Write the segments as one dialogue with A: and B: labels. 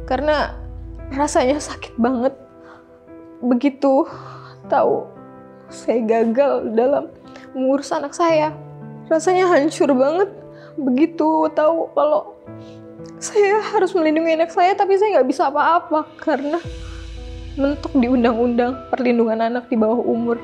A: karena rasanya sakit banget begitu tahu saya gagal dalam mengurus anak saya. Rasanya hancur banget begitu tahu kalau saya harus melindungi anak saya tapi saya nggak bisa apa-apa karena mentok di Undang-Undang Perlindungan Anak di bawah umur.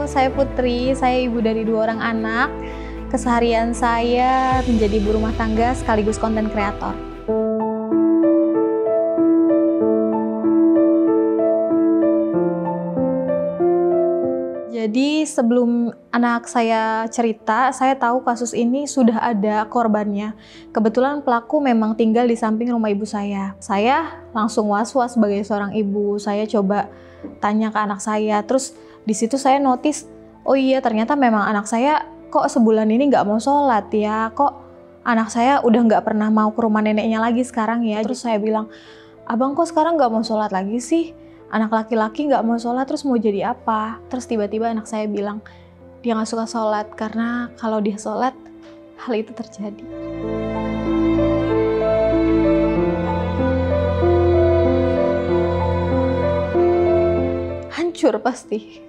A: Saya Putri, saya ibu dari 2 orang anak. Keseharian saya menjadi ibu rumah tangga sekaligus konten kreator. Jadi sebelum anak saya cerita, saya tahu kasus ini sudah ada korbannya. Kebetulan pelaku memang tinggal di samping rumah ibu saya. Saya langsung was-was sebagai seorang ibu. Saya coba tanya ke anak saya, terus di situ saya notice, oh iya ternyata memang anak saya kok sebulan ini nggak mau sholat ya, kok anak saya udah nggak pernah mau ke rumah neneknya lagi sekarang ya. Terus saya bilang, abang kok sekarang nggak mau sholat lagi sih? Anak laki-laki nggak mau sholat terus mau jadi apa? Terus tiba-tiba anak saya bilang, dia nggak suka sholat karena kalau dia sholat, hal itu terjadi. Hancur pasti.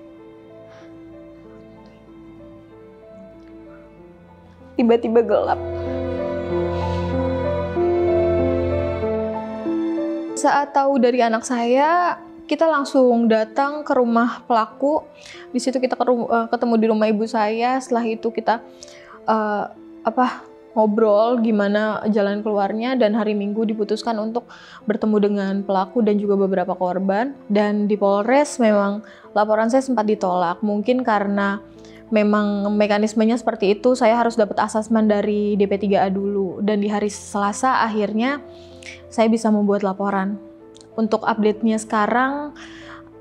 A: Tiba-tiba gelap. Saat tahu dari anak saya, kita langsung datang ke rumah pelaku. Di situ kita ketemu di rumah ibu saya. Setelah itu kita ngobrol gimana jalan keluarnya, dan hari Minggu diputuskan untuk bertemu dengan pelaku dan juga beberapa korban. Dan di Polres memang laporan saya sempat ditolak. Mungkin karena memang mekanismenya seperti itu, saya harus dapat asesmen dari DP3A dulu. Dan di hari Selasa akhirnya saya bisa membuat laporan. Untuk update-nya sekarang,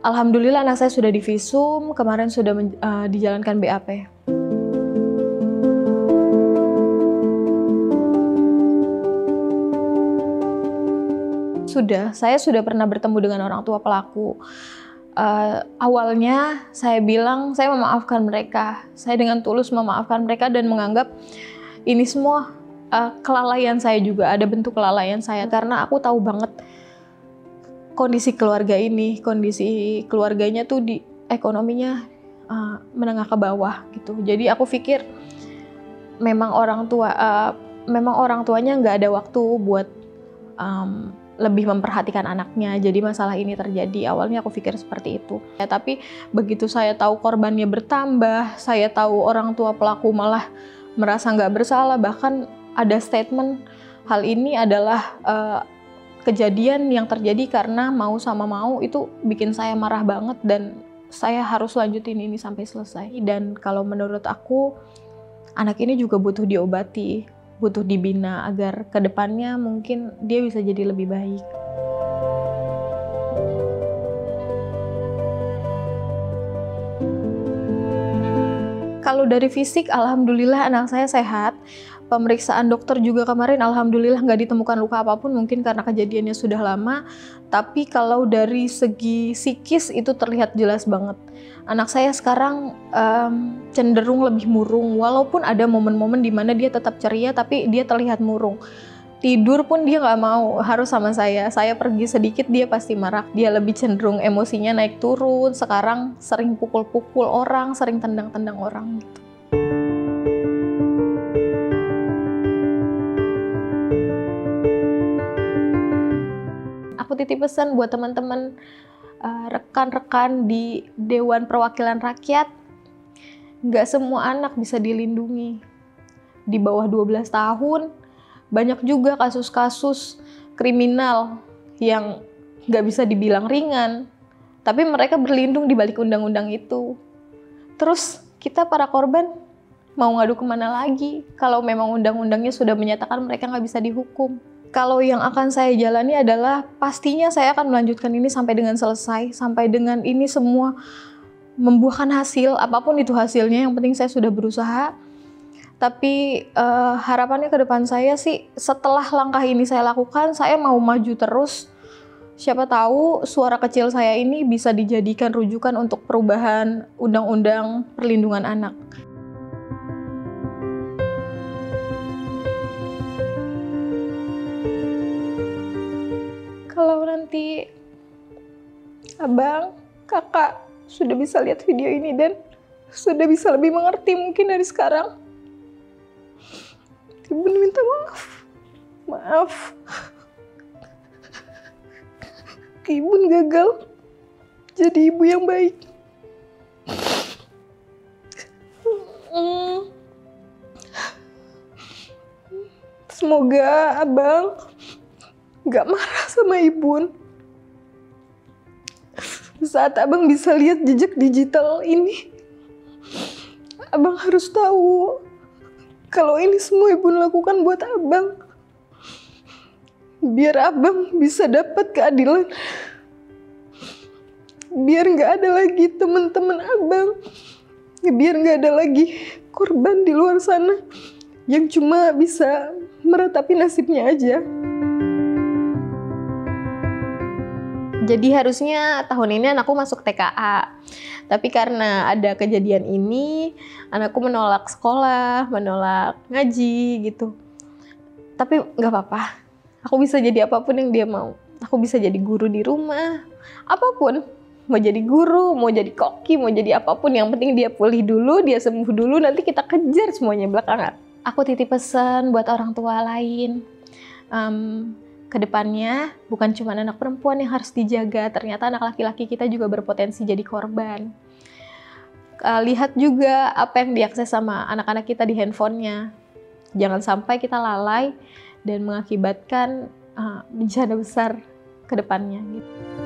A: alhamdulillah anak saya sudah divisum, kemarin sudah dijalankan BAP. Saya sudah pernah bertemu dengan orang tua pelaku. Awalnya saya bilang saya memaafkan mereka. Saya dengan tulus memaafkan mereka dan menganggap ini semua kelalaian saya juga, ada bentuk kelalaian saya karena aku tahu banget kondisi keluarga ini, kondisi keluarganya tuh di ekonominya menengah ke bawah gitu. Jadi aku pikir memang orang tuanya nggak ada waktu buat lebih memperhatikan anaknya, jadi masalah ini terjadi. Awalnya aku pikir seperti itu. Ya, tapi begitu saya tahu korbannya bertambah, saya tahu orang tua pelaku malah merasa nggak bersalah, bahkan ada statement hal ini adalah kejadian yang terjadi karena mau sama mau, itu bikin saya marah banget dan saya harus lanjutin ini sampai selesai. Dan kalau menurut aku, anak ini juga butuh diobati, butuh dibina agar kedepannya mungkin dia bisa jadi lebih baik. Kalau dari fisik, alhamdulillah anak saya sehat. Pemeriksaan dokter juga kemarin alhamdulillah nggak ditemukan luka apapun, mungkin karena kejadiannya sudah lama. Tapi kalau dari segi psikis itu terlihat jelas banget. Anak saya sekarang cenderung lebih murung, walaupun ada momen-momen di mana dia tetap ceria, tapi dia terlihat murung. Tidur pun dia nggak mau, harus sama saya. Saya pergi sedikit dia pasti marah. Dia lebih cenderung emosinya naik turun. Sekarang sering pukul-pukul orang, sering tendang-tendang orang gitu. Aku titip pesan buat teman-teman, rekan-rekan di Dewan Perwakilan Rakyat, nggak semua anak bisa dilindungi. Di bawah 12 tahun, banyak juga kasus-kasus kriminal yang nggak bisa dibilang ringan, tapi mereka berlindung di balik undang-undang itu. Terus kita para korban mau ngadu kemana lagi kalau memang undang-undangnya sudah menyatakan mereka nggak bisa dihukum. Kalau yang akan saya jalani adalah pastinya saya akan melanjutkan ini sampai dengan selesai, sampai dengan ini semua membuahkan hasil, apapun itu hasilnya, yang penting saya sudah berusaha. Tapi harapannya ke depan saya sih, setelah langkah ini saya lakukan, saya mau maju terus. Siapa tahu suara kecil saya ini bisa dijadikan rujukan untuk perubahan undang-undang perlindungan anak. Kalau nanti abang, kakak sudah bisa lihat video ini dan sudah bisa lebih mengerti mungkin dari sekarang, Ibu minta maaf. Maaf. Ibu gagal jadi ibu yang baik. Semoga abang gak marah sama ibu. Saat abang bisa lihat jejak digital ini, abang harus tahu kalau ini semua ibu lakukan buat abang. Biar abang bisa dapat keadilan. Biar gak ada lagi teman-teman abang. Biar gak ada lagi korban di luar sana yang cuma bisa meratapi nasibnya aja. Jadi harusnya tahun ini anakku masuk TKA. Tapi karena ada kejadian ini, anakku menolak sekolah, menolak ngaji gitu. Tapi gak apa-apa. Aku bisa jadi apapun yang dia mau. Aku bisa jadi guru di rumah. Apapun. Mau jadi guru, mau jadi koki, mau jadi apapun. Yang penting dia pulih dulu, dia sembuh dulu. Nanti kita kejar semuanya belakangan. Aku titip pesan buat orang tua lain. Kedepannya bukan cuma anak perempuan yang harus dijaga. Ternyata anak laki-laki kita juga berpotensi jadi korban. Lihat juga apa yang diakses sama anak-anak kita di handphonenya. Jangan sampai kita lalai dan mengakibatkan bencana besar ke depannya gitu.